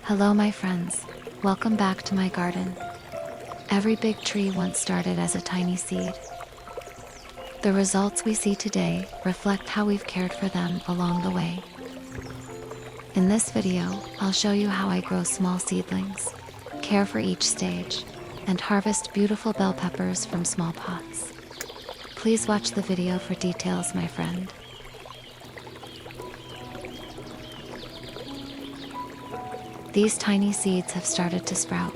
Hello my friends, welcome back to my garden. Every big tree once started as a tiny seed. The results we see today reflect how we've cared for them along the way. In this video, I'll show you how I grow small seedlings, care for each stage, and harvest beautiful bell peppers from small pots. Please watch the video for details, my friend. These tiny seeds have started to sprout.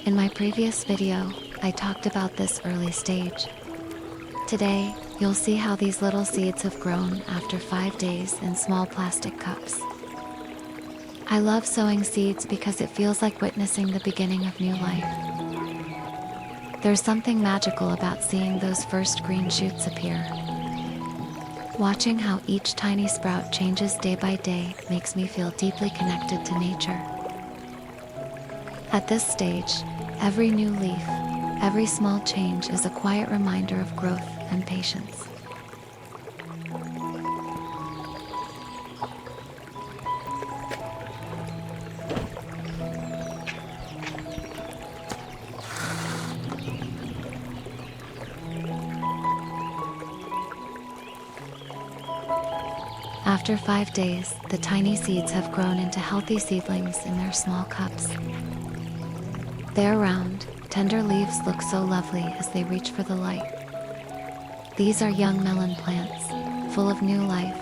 In my previous video, I talked about this early stage. Today, you'll see how these little seeds have grown after 5 days in small plastic cups. I love sowing seeds because it feels like witnessing the beginning of new life. There's something magical about seeing those first green shoots appear. Watching how each tiny sprout changes day by day makes me feel deeply connected to nature. At this stage, every new leaf, every small change is a quiet reminder of growth and patience. After 5 days, the tiny seeds have grown into healthy seedlings in their small cups. Their round, tender leaves look so lovely as they reach for the light. These are young melon plants, full of new life.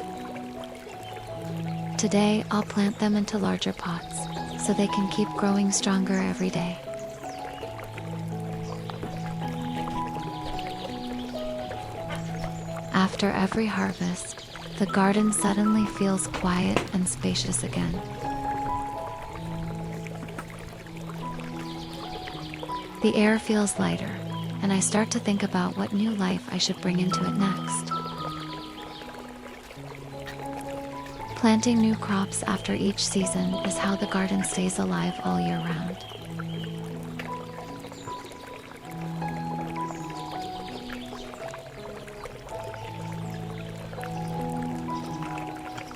Today, I'll plant them into larger pots, so they can keep growing stronger every day. After every harvest, the garden suddenly feels quiet and spacious again. The air feels lighter, and I start to think about what new life I should bring into it next. Planting new crops after each season is how the garden stays alive all year round.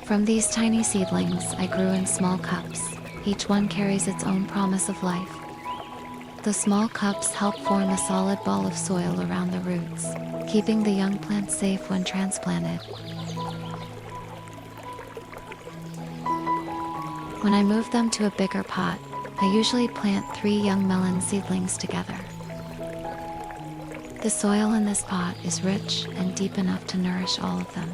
From these tiny seedlings I grew in small cups. Each one carries its own promise of life. The small cups help form a solid ball of soil around the roots, keeping the young plants safe when transplanted. When I move them to a bigger pot, I usually plant 3 young melon seedlings together. The soil in this pot is rich and deep enough to nourish all of them.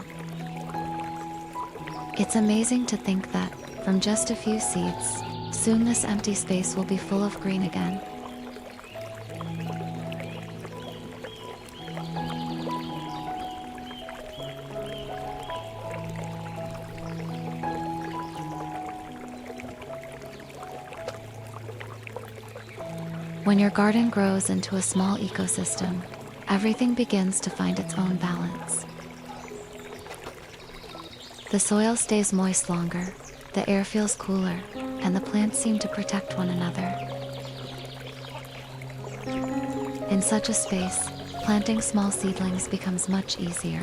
It's amazing to think that, from just a few seeds, soon this empty space will be full of green again. When your garden grows into a small ecosystem, everything begins to find its own balance. The soil stays moist longer, the air feels cooler, and the plants seem to protect one another. In such a space, planting small seedlings becomes much easier.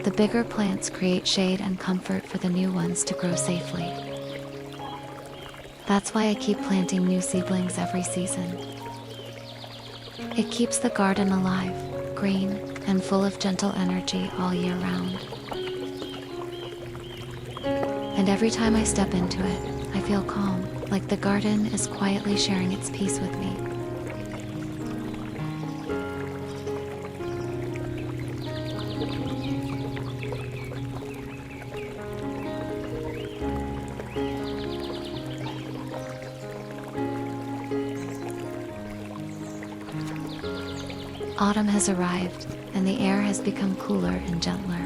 The bigger plants create shade and comfort for the new ones to grow safely. That's why I keep planting new seedlings every season. It keeps the garden alive, green, and full of gentle energy all year round. And every time I step into it, I feel calm, like the garden is quietly sharing its peace with me. Autumn has arrived, and the air has become cooler and gentler.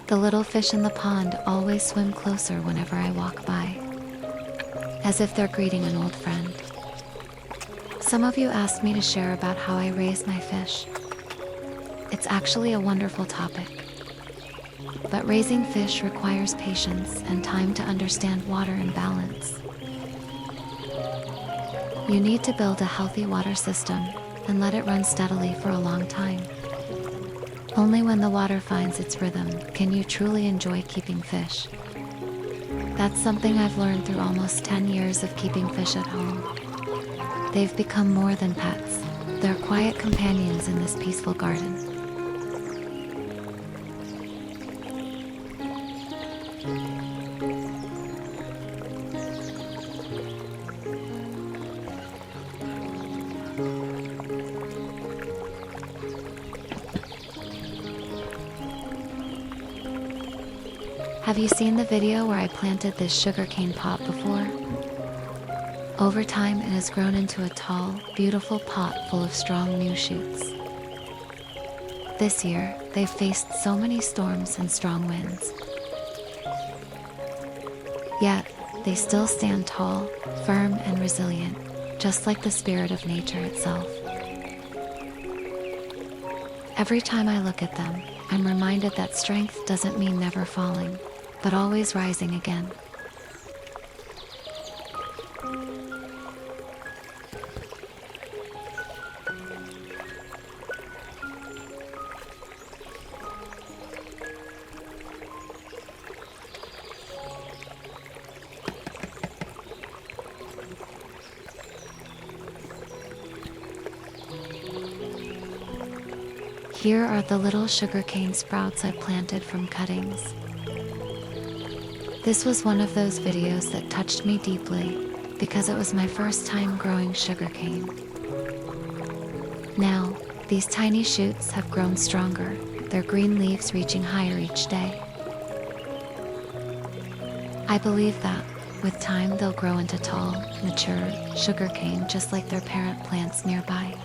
The little fish in the pond always swim closer whenever I walk by, as if they're greeting an old friend. Some of you asked me to share about how I raise my fish. It's actually a wonderful topic. But raising fish requires patience and time to understand water and balance. You need to build a healthy water system and let it run steadily for a long time. Only when the water finds its rhythm can you truly enjoy keeping fish. That's something I've learned through almost 10 years of keeping fish at home. They've become more than pets. They're quiet companions in this peaceful garden. Have you seen the video where I planted this sugarcane pot before? Over time, it has grown into a tall, beautiful pot full of strong new shoots. This year, they've faced so many storms and strong winds. Yet, they still stand tall, firm, and resilient, just like the spirit of nature itself. Every time I look at them, I'm reminded that strength doesn't mean never falling, but always rising again. Here are the little sugarcane sprouts I planted from cuttings. This was one of those videos that touched me deeply because it was my first time growing sugarcane. Now, these tiny shoots have grown stronger, their green leaves reaching higher each day. I believe that, with time, they'll grow into tall, mature sugarcane just like their parent plants nearby.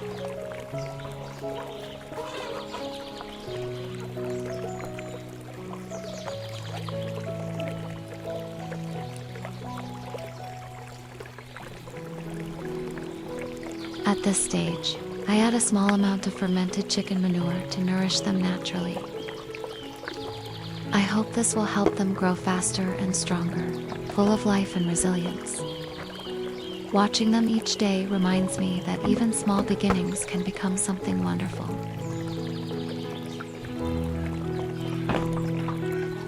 At this stage, I add a small amount of fermented chicken manure to nourish them naturally. I hope this will help them grow faster and stronger, full of life and resilience. Watching them each day reminds me that even small beginnings can become something wonderful.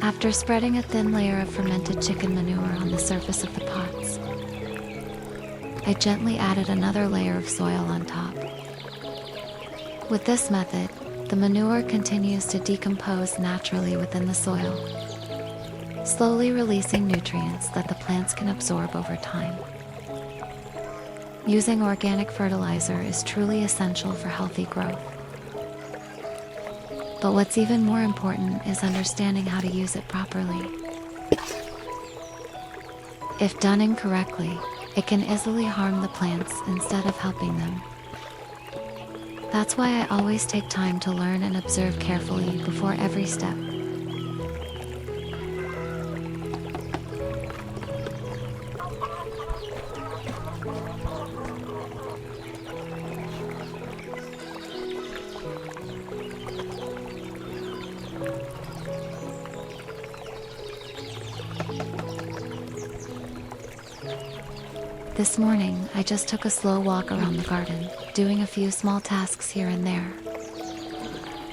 After spreading a thin layer of fermented chicken manure on the surface of the pots, I gently added another layer of soil on top. With this method, the manure continues to decompose naturally within the soil, slowly releasing nutrients that the plants can absorb over time. Using organic fertilizer is truly essential for healthy growth. But what's even more important is understanding how to use it properly. If done incorrectly, it can easily harm the plants instead of helping them. That's why I always take time to learn and observe carefully before every step. This morning, I just took a slow walk around the garden, doing a few small tasks here and there.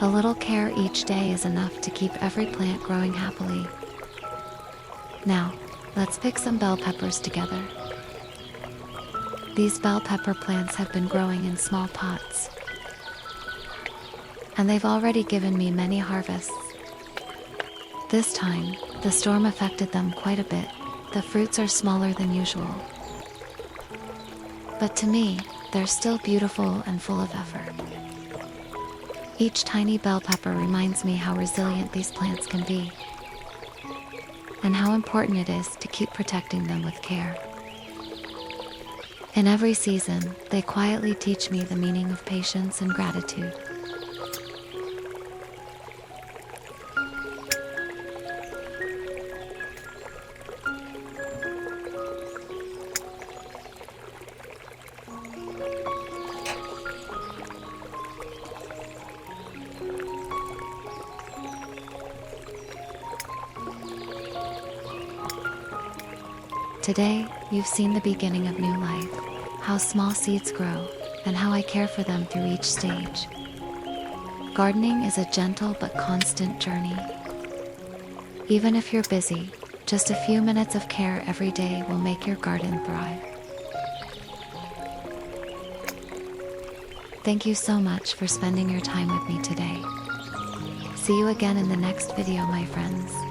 A little care each day is enough to keep every plant growing happily. Now, let's pick some bell peppers together. These bell pepper plants have been growing in small pots, and they've already given me many harvests. This time, the storm affected them quite a bit. The fruits are smaller than usual. But to me, they're still beautiful and full of effort. Each tiny bell pepper reminds me how resilient these plants can be, and how important it is to keep protecting them with care. In every season, they quietly teach me the meaning of patience and gratitude. Today, you've seen the beginning of new life, how small seeds grow, and how I care for them through each stage. Gardening is a gentle but constant journey. Even if you're busy, Just a few minutes of care every day will make your garden thrive. Thank you so much for spending your time with me today. See you again in the next video, my friends.